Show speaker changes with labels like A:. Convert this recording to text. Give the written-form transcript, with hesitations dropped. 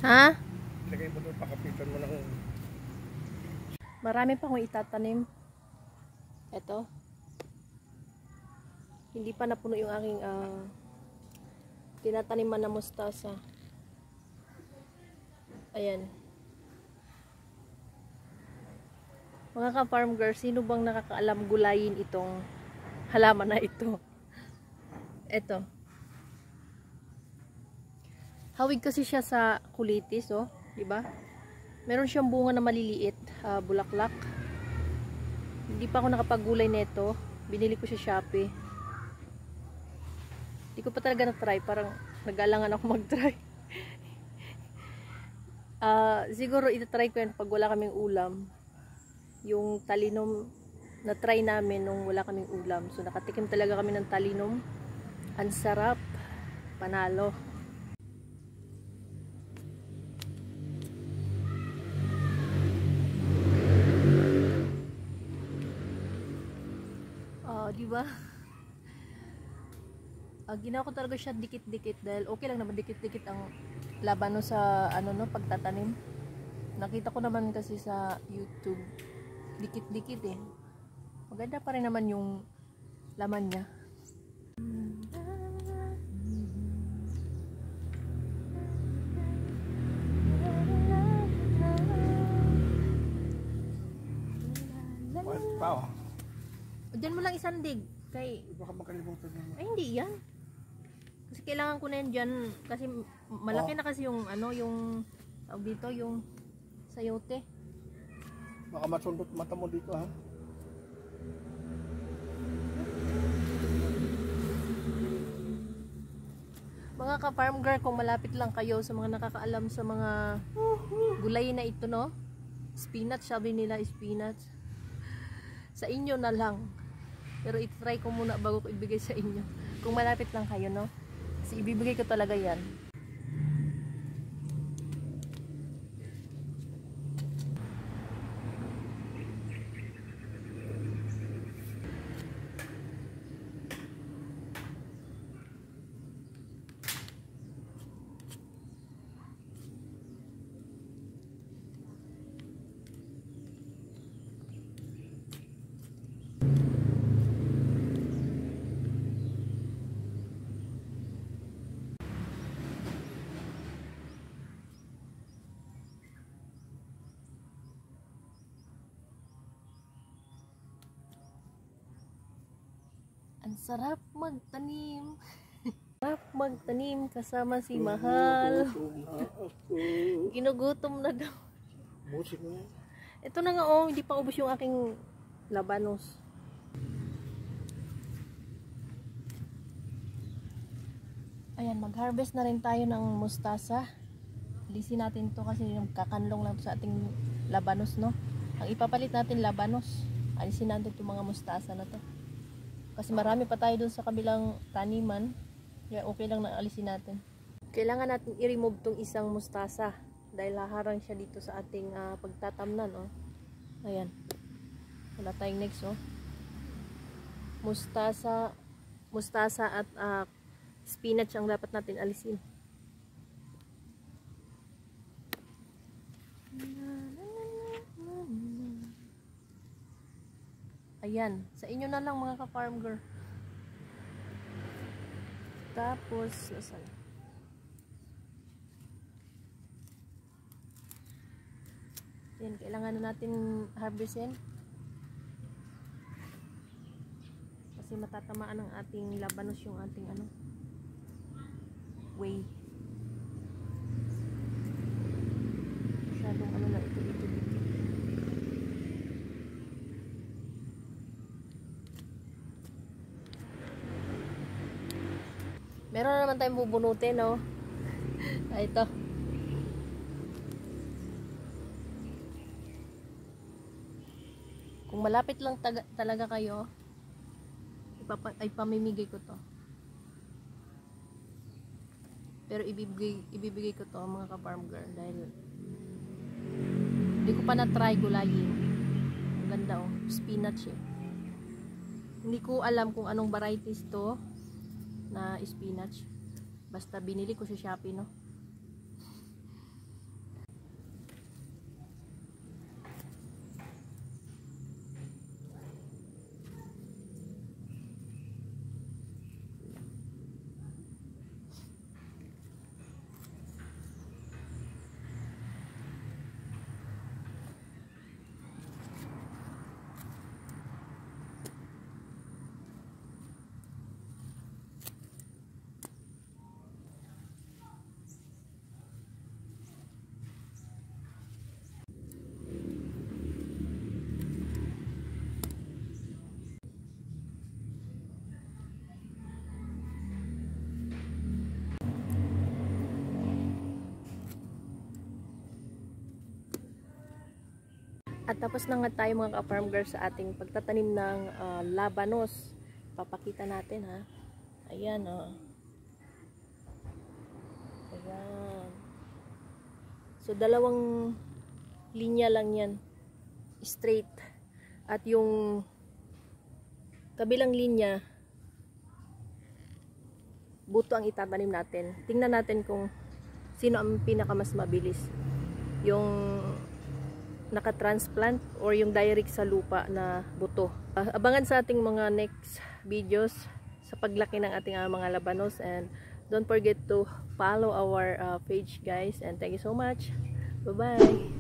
A: Ha?
B: Lagay mo doon, pakapitan mo ng...
A: Marami pa akong itatanim. Ito. Hindi pa napuno yung aking tinataniman na mustasa. Ayan. Mga ka-farm girls, sino bang nakakaalam gulayin itong halaman na ito? Ito. Hawig kasi siya sa kulitis, oh, 'di ba? Meron siyang bunga na maliliit, bulaklak. Hindi pa ako nakapagulay nito. Binili ko sa Shopee. Hindi ko pa talaga na-try, parang nag-alangan ako mag-try. Siguro ita-try ko yan pag wala kaming ulam. Yung talinom na try namin nung wala kaming ulam. So nakatikim talaga kami ng talinom. Ang sarap, panalo. Di ba? Ginawa ko talaga siya dikit-dikit dahil okay lang naman dikit-dikit ang laban no sa ano no pagtatanim. Nakita ko naman kasi sa YouTube dikit-dikit eh. Maganda pa rin naman yung laman niya.
B: Wow.
A: Diyan mo lang isandig kay
B: Baka makalimutan mo.
A: ay hindi yan. Kasi kailangan ko na yan dyan kasi malaki na kasi yung ano yung tawag dito yung sayote.
B: Baka masundot mata mo dito ha.
A: Mga ka-farm girl, kung malapit lang kayo sa mga nakakaalam sa mga gulay na ito no, spinach, sabi nila spinach, sa inyo na lang. Pero itry ko muna bago ko ibigay sa inyo. Kung malapit lang kayo no, kasi ibibigay ko talaga yan. Ang sarap magtanim. Sarap magtanim kasama si Mahal. Ginugutom na daw.
B: Busik mo yan.
A: Ito na nga oh, hindi pa ubos yung aking labanos. Ayan, mag-harvest na rin tayo ng mustasa. Alisin natin to kasi yung kakanlong lang to sa ating labanos, no? Ang ipapalit natin labanos. Alisin natin itong mga mustasa na to. Kasi marami pa tayo dun sa kabilang taniman. Kaya okay lang na alisin natin. Kailangan natin i-remove tong isang mustasa. Dahil haharang siya dito sa ating pagtatamnan. Oh. Ayan. Wala tayong next. Oh. Mustasa at spinach ang dapat natin alisin. Ayan, sa inyo na lang mga ka-farm girl. Tapos, yan, kailangan na natin harvestin. Kasi matatamaan ng ating labanos yung ating way. Masyadong na ito. Meron na naman tayong bubunutin, no? Ito. Kung malapit lang talaga kayo, ay pamimigay ko to. Pero ibibigay ko to mga ka-farm girl dahil hindi ko pa na-try gulayin. Ang ganda oh, spinach eh. Hindi ko alam kung anong varieties to na spinach. Basta binili ko sa Shopee, no? At tapos na nga tayo mga ka-farm girls sa ating pagtatanim ng labanos. Papakita natin ha. Ayan o. Ayan. So dalawang linya lang yan. Straight. At yung kabilang linya, buto ang itatanim natin. Tingnan natin kung sino ang pinakamas mabilis. Yung naka-transplant or yung direct sa lupa na buto. Abangan sa ating mga next videos sa paglaki ng ating mga labanos, and don't forget to follow our page guys, and thank you so much. Bye bye.